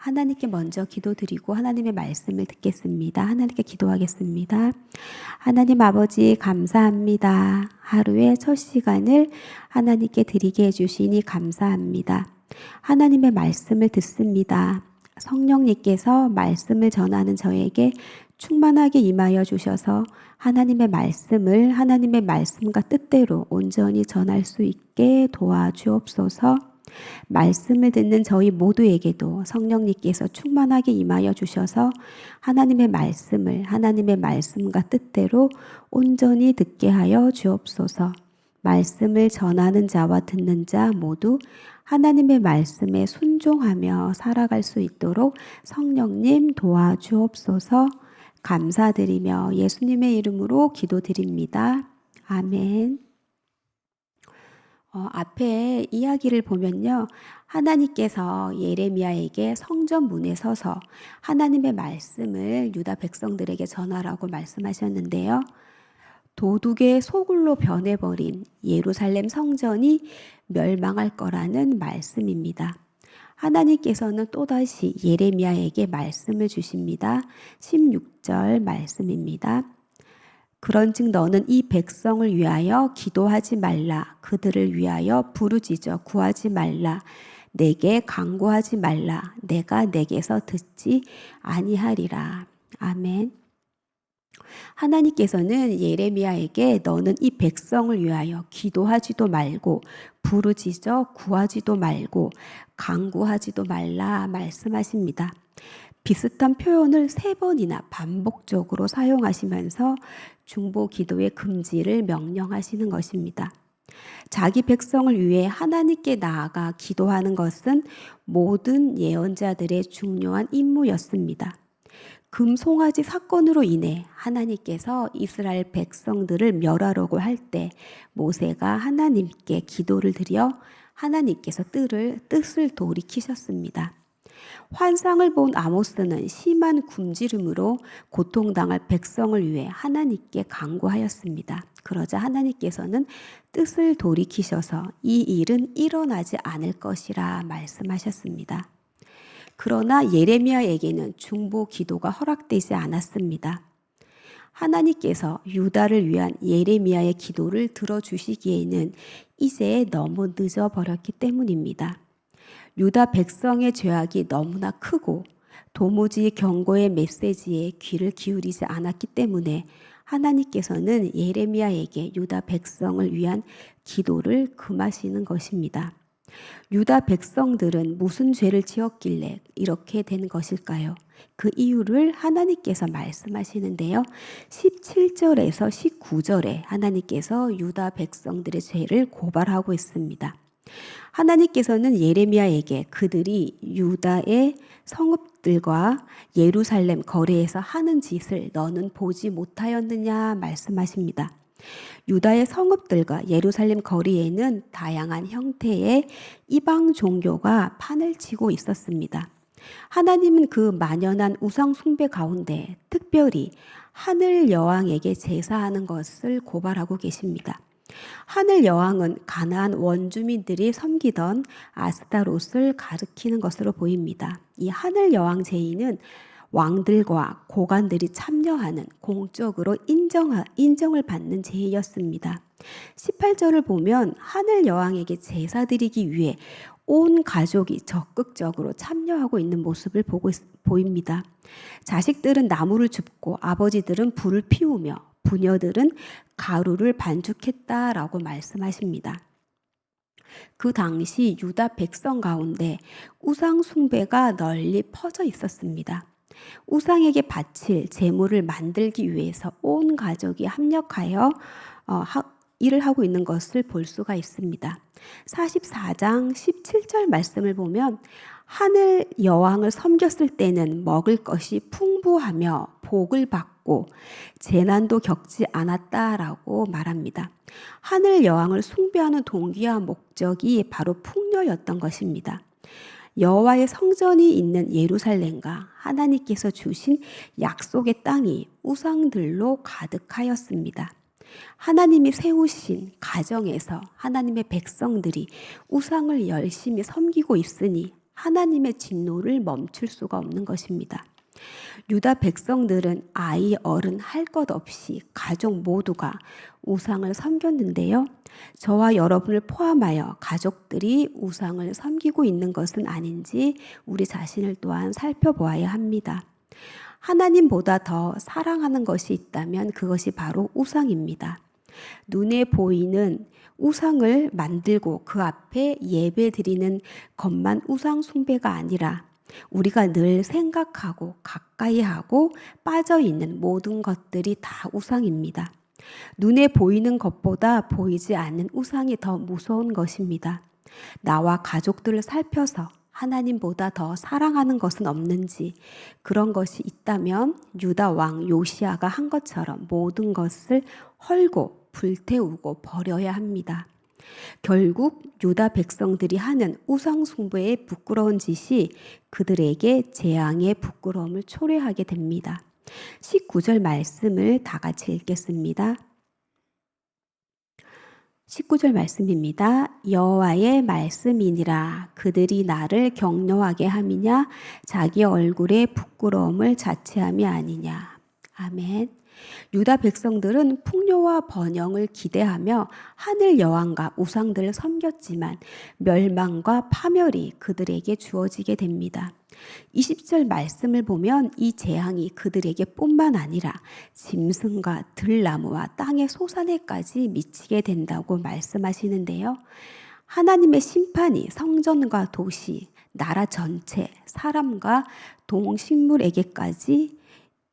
하나님께 먼저 기도드리고 하나님의 말씀을 듣겠습니다. 하나님께 기도하겠습니다. 하나님 아버지 감사합니다. 하루의 첫 시간을 하나님께 드리게 해주시니 감사합니다. 하나님의 말씀을 듣습니다. 성령님께서 말씀을 전하는 저에게 충만하게 임하여 주셔서 하나님의 말씀을 하나님의 말씀과 뜻대로 온전히 전할 수 있게 도와주옵소서. 말씀을 듣는 저희 모두에게도 성령님께서 충만하게 임하여 주셔서 하나님의 말씀을 하나님의 말씀과 뜻대로 온전히 듣게 하여 주옵소서. 말씀을 전하는 자와 듣는 자 모두 하나님의 말씀에 순종하며 살아갈 수 있도록 성령님 도와주옵소서. 감사드리며 예수님의 이름으로 기도드립니다. 아멘. 앞에 이야기를 보면요. 하나님께서 예레미야에게 성전 문에 서서 하나님의 말씀을 유다 백성들에게 전하라고 말씀하셨는데요. 도둑의 소굴로 변해버린 예루살렘 성전이 멸망할 거라는 말씀입니다. 하나님께서는 또다시 예레미야에게 말씀을 주십니다. 16절 말씀입니다. 그런즉 너는 이 백성을 위하여 기도하지 말라. 그들을 위하여 부르짖어 구하지 말라. 내게 간구하지 말라. 내가 내게서 듣지 아니하리라. 아멘. 하나님께서는 예레미야에게 너는 이 백성을 위하여 기도하지도 말고 부르짖어 구하지도 말고 간구하지도 말라 말씀하십니다. 비슷한 표현을 3번이나 반복적으로 사용하시면서 중보 기도의 금지를 명령하시는 것입니다. 자기 백성을 위해 하나님께 나아가 기도하는 것은 모든 예언자들의 중요한 임무였습니다. 금송아지 사건으로 인해 하나님께서 이스라엘 백성들을 멸하려고 할 때 모세가 하나님께 기도를 드려 하나님께서 뜻을 돌이키셨습니다. 환상을 본 아모스는 심한 굶주림으로 고통당할 백성을 위해 하나님께 간구하였습니다. 그러자 하나님께서는 뜻을 돌이키셔서 이 일은 일어나지 않을 것이라 말씀하셨습니다. 그러나 예레미야에게는 중보 기도가 허락되지 않았습니다. 하나님께서 유다를 위한 예레미야의 기도를 들어주시기에는 이제 너무 늦어버렸기 때문입니다. 유다 백성의 죄악이 너무나 크고 도무지 경고의 메시지에 귀를 기울이지 않았기 때문에 하나님께서는 예레미야에게 유다 백성을 위한 기도를 금하시는 것입니다. 유다 백성들은 무슨 죄를 지었길래 이렇게 된 것일까요? 그 이유를 하나님께서 말씀하시는데요. 17절에서 19절에 하나님께서 유다 백성들의 죄를 고발하고 있습니다. 하나님께서는 예레미야에게 그들이 유다의 성읍들과 예루살렘 거리에서 하는 짓을 너는 보지 못하였느냐 말씀하십니다. 유다의 성읍들과 예루살렘 거리에는 다양한 형태의 이방 종교가 판을 치고 있었습니다. 하나님은 그 만연한 우상 숭배 가운데 특별히 하늘 여왕에게 제사하는 것을 고발하고 계십니다. 하늘 여왕은 가나안 원주민들이 섬기던 아스타롯을 가리키는 것으로 보입니다. 이 하늘 여왕 제의는 왕들과 고관들이 참여하는 공적으로 인정을 받는 제의였습니다. 18절을 보면 하늘 여왕에게 제사 드리기 위해 온 가족이 적극적으로 참여하고 있는 모습을 보입니다. 자식들은 나무를 줍고 아버지들은 불을 피우며 부녀들은 가루를 반죽했다라고 말씀하십니다. 그 당시 유다 백성 가운데 우상 숭배가 널리 퍼져 있었습니다. 우상에게 바칠 제물을 만들기 위해서 온 가족이 합력하여 일을 하고 있는 것을 볼 수가 있습니다. 44장 17절 말씀을 보면 하늘 여왕을 섬겼을 때는 먹을 것이 풍부하며 복을 받고 재난도 겪지 않았다라고 말합니다. 하늘 여왕을 숭배하는 동기와 목적이 바로 풍요였던 것입니다. 여호와의 성전이 있는 예루살렘과 하나님께서 주신 약속의 땅이 우상들로 가득하였습니다. 하나님이 세우신 가정에서 하나님의 백성들이 우상을 열심히 섬기고 있으니 하나님의 진노를 멈출 수가 없는 것입니다. 유다 백성들은 아이, 어른 할 것 없이 가족 모두가 우상을 섬겼는데요. 저와 여러분을 포함하여 가족들이 우상을 섬기고 있는 것은 아닌지 우리 자신을 또한 살펴보아야 합니다. 하나님보다 더 사랑하는 것이 있다면 그것이 바로 우상입니다. 눈에 보이는 우상을 만들고 그 앞에 예배 드리는 것만 우상 숭배가 아니라 우리가 늘 생각하고 가까이 하고 빠져 있는 모든 것들이 다 우상입니다. 눈에 보이는 것보다 보이지 않는 우상이 더 무서운 것입니다. 나와 가족들을 살펴서 하나님보다 더 사랑하는 것은 없는지, 그런 것이 있다면 유다 왕 요시아가 한 것처럼 모든 것을 헐고 불태우고 버려야 합니다. 결국 유다 백성들이 하는 우상 숭배의 부끄러운 짓이 그들에게 재앙의 부끄러움을 초래하게 됩니다. 19절 말씀을 다 같이 읽겠습니다. 19절 말씀입니다. 여호와의 말씀이니라. 그들이 나를 격노하게 함이냐 자기 얼굴에 부끄러움을 자체함이 아니냐. 아멘. 유다 백성들은 풍요와 번영을 기대하며 하늘 여왕과 우상들을 섬겼지만 멸망과 파멸이 그들에게 주어지게 됩니다. 20절 말씀을 보면 이 재앙이 그들에게 뿐만 아니라 짐승과 들나무와 땅의 소산에까지 미치게 된다고 말씀하시는데요. 하나님의 심판이 성전과 도시, 나라 전체, 사람과 동식물에게까지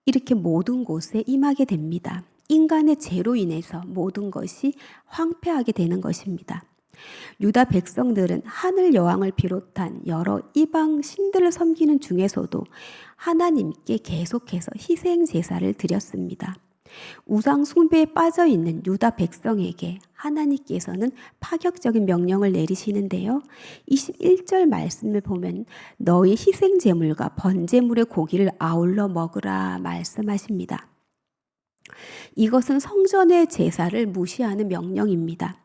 이렇게 모든 곳에 임하게 됩니다. 인간의 죄로 인해서 모든 것이 황폐하게 되는 것입니다. 유다 백성들은 하늘 여왕을 비롯한 여러 이방 신들을 섬기는 중에서도 하나님께 계속해서 희생 제사를 드렸습니다. 우상 숭배에 빠져 있는 유다 백성에게 하나님께서는 파격적인 명령을 내리시는데요. 21절 말씀을 보면 너희 희생 제물과 번제물의 고기를 아울러 먹으라 말씀하십니다. 이것은 성전의 제사를 무시하는 명령입니다.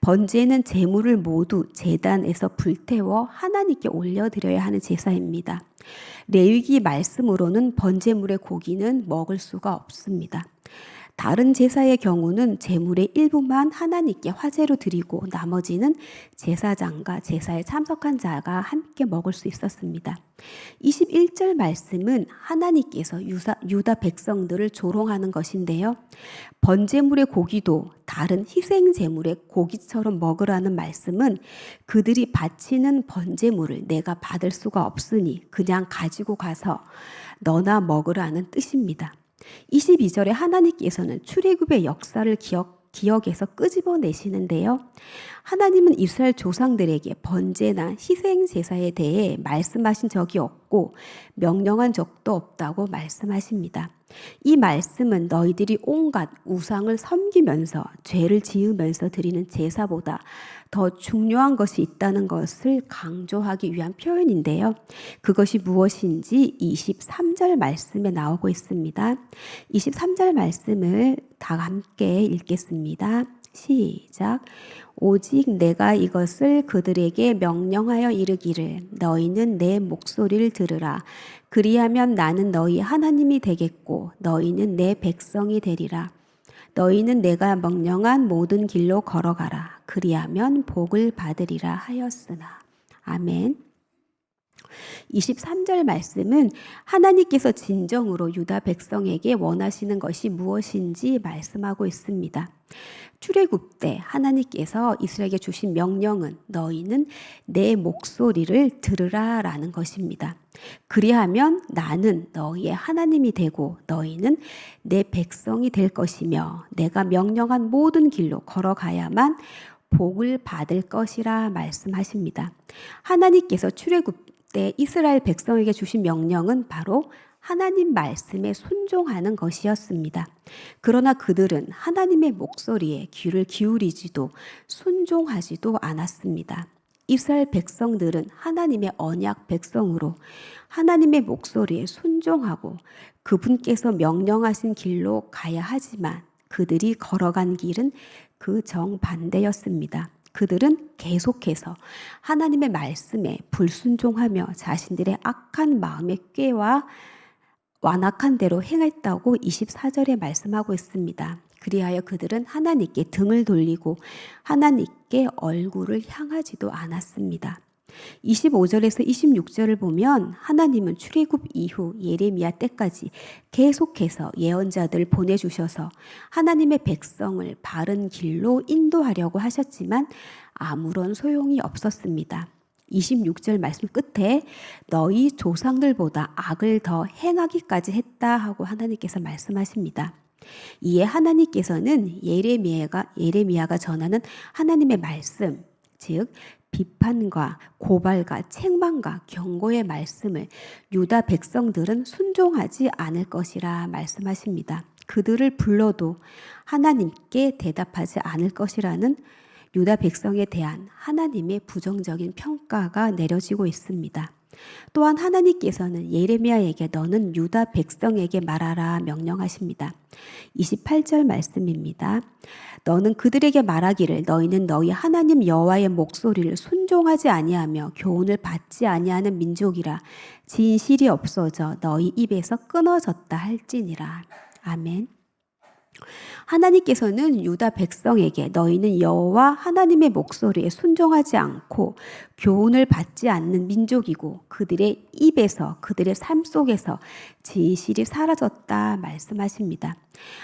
번제는 제물을 모두 제단에서 불태워 하나님께 올려드려야 하는 제사입니다. 레위기 말씀으로는 번제물의 고기는 먹을 수가 없습니다. 다른 제사의 경우는 제물의 일부만 하나님께 화제로 드리고 나머지는 제사장과 제사에 참석한 자가 함께 먹을 수 있었습니다. 21절 말씀은 하나님께서 유다 백성들을 조롱하는 것인데요. 번제물의 고기도 다른 희생 제물의 고기처럼 먹으라는 말씀은 그들이 바치는 번제물을 내가 받을 수가 없으니 그냥 가지고 가서 너나 먹으라는 뜻입니다. 22절에 하나님께서는 출애굽의 역사를 기억에서 끄집어내시는데요. 하나님은 이스라엘 조상들에게 번제나 희생 제사에 대해 말씀하신 적이 없고 명령한 적도 없다고 말씀하십니다. 이 말씀은 너희들이 온갖 우상을 섬기면서 죄를 지으면서 드리는 제사보다 더 중요한 것이 있다는 것을 강조하기 위한 표현인데요. 그것이 무엇인지 23절 말씀에 나오고 있습니다. 23절 말씀을 다 함께 읽겠습니다. 시작. 오직 내가 이것을 그들에게 명령하여 이르기를 너희는 내 목소리를 들으라. 그리하면 나는 너희 하나님이 되겠고 너희는 내 백성이 되리라. 너희는 내가 명령한 모든 길로 걸어가라. 그리하면 복을 받으리라 하였으나. 아멘. 23절 말씀은 하나님께서 진정으로 유다 백성에게 원하시는 것이 무엇인지 말씀하고 있습니다. 출애굽 때 하나님께서 이스라엘에게 주신 명령은 너희는 내 목소리를 들으라 라는 것입니다. 그리하면 나는 너희의 하나님이 되고 너희는 내 백성이 될 것이며 내가 명령한 모든 길로 걸어가야만 복을 받을 것이라 말씀하십니다. 하나님께서 출애굽 때 이스라엘 백성에게 주신 명령은 바로 하나님 말씀에 순종하는 것이었습니다. 그러나 그들은 하나님의 목소리에 귀를 기울이지도 순종하지도 않았습니다. 이스라엘 백성들은 하나님의 언약 백성으로 하나님의 목소리에 순종하고 그분께서 명령하신 길로 가야 하지만 그들이 걸어간 길은 그 정반대였습니다. 그들은 계속해서 하나님의 말씀에 불순종하며 자신들의 악한 마음의 꾀와 완악한 대로 행했다고 24절에 말씀하고 있습니다. 그리하여 그들은 하나님께 등을 돌리고 하나님께 얼굴을 향하지도 않았습니다. 25절에서 26절을 보면 하나님은 출애굽 이후 예레미야 때까지 계속해서 예언자들을 보내주셔서 하나님의 백성을 바른 길로 인도하려고 하셨지만 아무런 소용이 없었습니다. 26절 말씀 끝에 너희 조상들보다 악을 더 행하기까지 했다 하고 하나님께서 말씀하십니다. 이에 하나님께서는 예레미야가 전하는 하나님의 말씀, 즉 비판과 고발과 책망과 경고의 말씀을 유다 백성들은 순종하지 않을 것이라 말씀하십니다. 그들을 불러도 하나님께 대답하지 않을 것이라는 유다 백성에 대한 하나님의 부정적인 평가가 내려지고 있습니다. 또한 하나님께서는 예레미야에게 너는 유다 백성에게 말하라 명령하십니다. 28절 말씀입니다. 너는 그들에게 말하기를 너희는 너희 하나님 여호와의 목소리를 순종하지 아니하며 교훈을 받지 아니하는 민족이라 진실이 없어져 너희 입에서 끊어졌다 할지니라. 아멘. 하나님께서는 유다 백성에게 너희는 여호와 하나님의 목소리에 순종하지 않고 교훈을 받지 않는 민족이고 그들의 입에서 그들의 삶 속에서 진실이 사라졌다 말씀하십니다.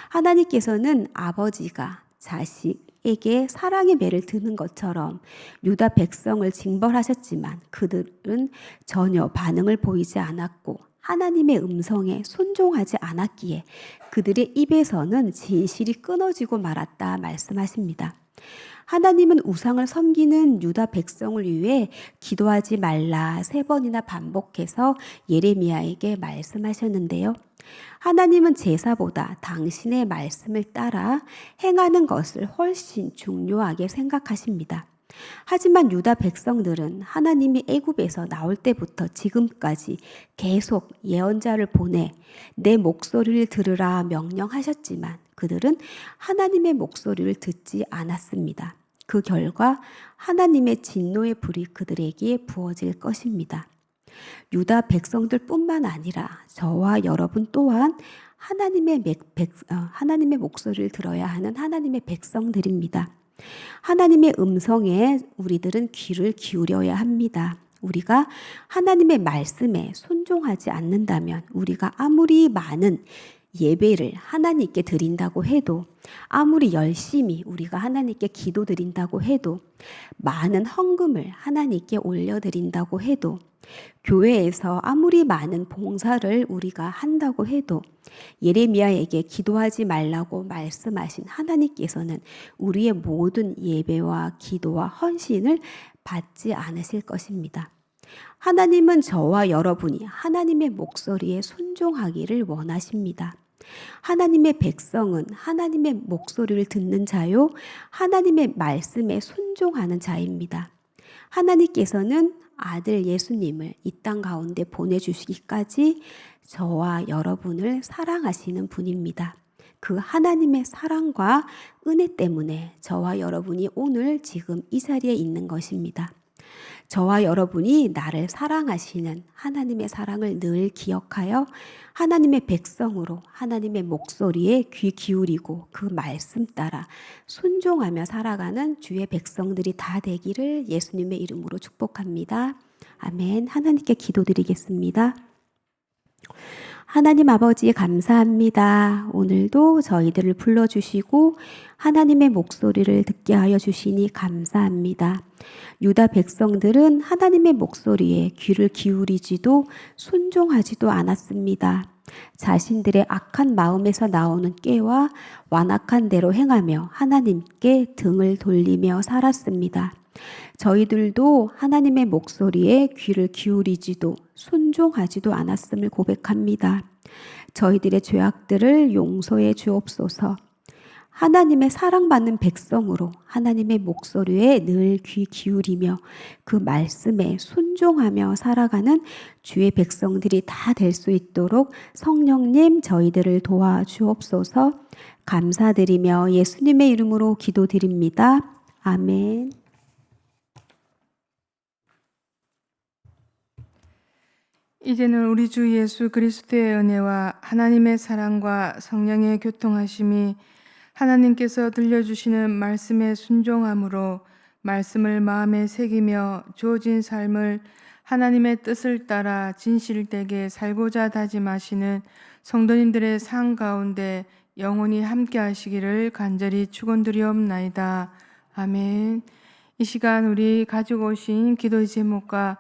하나님께서는 아버지가 자식에게 사랑의 매를 드는 것처럼 유다 백성을 징벌하셨지만 그들은 전혀 반응을 보이지 않았고 하나님의 음성에 순종하지 않았기에 그들의 입에서는 진실이 끊어지고 말았다 말씀하십니다. 하나님은 우상을 섬기는 유다 백성을 위해 기도하지 말라 3번이나 반복해서 예레미야에게 말씀하셨는데요. 하나님은 제사보다 당신의 말씀을 따라 행하는 것을 훨씬 중요하게 생각하십니다. 하지만 유다 백성들은 하나님이 애굽에서 나올 때부터 지금까지 계속 예언자를 보내 내 목소리를 들으라 명령하셨지만 그들은 하나님의 목소리를 듣지 않았습니다. 그 결과 하나님의 진노의 불이 그들에게 부어질 것입니다. 유다 백성들뿐만 아니라 저와 여러분 또한 하나님의 목소리를 들어야 하는 하나님의 백성들입니다. 하나님의 음성에 우리들은 귀를 기울여야 합니다. 우리가 하나님의 말씀에 순종하지 않는다면 우리가 아무리 많은 예배를 하나님께 드린다고 해도 아무리 열심히 우리가 하나님께 기도드린다고 해도 많은 헌금을 하나님께 올려드린다고 해도 교회에서 아무리 많은 봉사를 우리가 한다고 해도 예레미야에게 기도하지 말라고 말씀하신 하나님께서는 우리의 모든 예배와 기도와 헌신을 받지 않으실 것입니다. 하나님은 저와 여러분이 하나님의 목소리에 순종하기를 원하십니다. 하나님의 백성은 하나님의 목소리를 듣는 자요, 하나님의 말씀에 순종하는 자입니다. 하나님께서는 아들 예수님을 이 땅 가운데 보내주시기까지 저와 여러분을 사랑하시는 분입니다. 그 하나님의 사랑과 은혜 때문에 저와 여러분이 오늘 지금 이 자리에 있는 것입니다. 저와 여러분이 나를 사랑하시는 하나님의 사랑을 늘 기억하여 하나님의 백성으로 하나님의 목소리에 귀 기울이고 그 말씀 따라 순종하며 살아가는 주의 백성들이 다 되기를 예수님의 이름으로 축복합니다. 아멘. 하나님께 기도드리겠습니다. 하나님 아버지 감사합니다. 오늘도 저희들을 불러주시고 하나님의 목소리를 듣게 하여 주시니 감사합니다. 유다 백성들은 하나님의 목소리에 귀를 기울이지도 순종하지도 않았습니다. 자신들의 악한 마음에서 나오는 꾀와 완악한 대로 행하며 하나님께 등을 돌리며 살았습니다. 저희들도 하나님의 목소리에 귀를 기울이지도 순종하지도 않았음을 고백합니다. 저희들의 죄악들을 용서해 주옵소서. 하나님의 사랑받는 백성으로 하나님의 목소리에 늘 귀 기울이며 그 말씀에 순종하며 살아가는 주의 백성들이 다 될 수 있도록 성령님 저희들을 도와주옵소서. 감사드리며 예수님의 이름으로 기도드립니다. 아멘. 이제는 우리 주 예수 그리스도의 은혜와 하나님의 사랑과 성령의 교통하심이 하나님께서 들려주시는 말씀에 순종함으로 말씀을 마음에 새기며 주어진 삶을 하나님의 뜻을 따라 진실되게 살고자 다짐하시는 성도님들의 삶 가운데 영원히 함께 하시기를 간절히 축원드리옵나이다. 아멘. 이 시간 우리 가지고 오신 기도의 제목과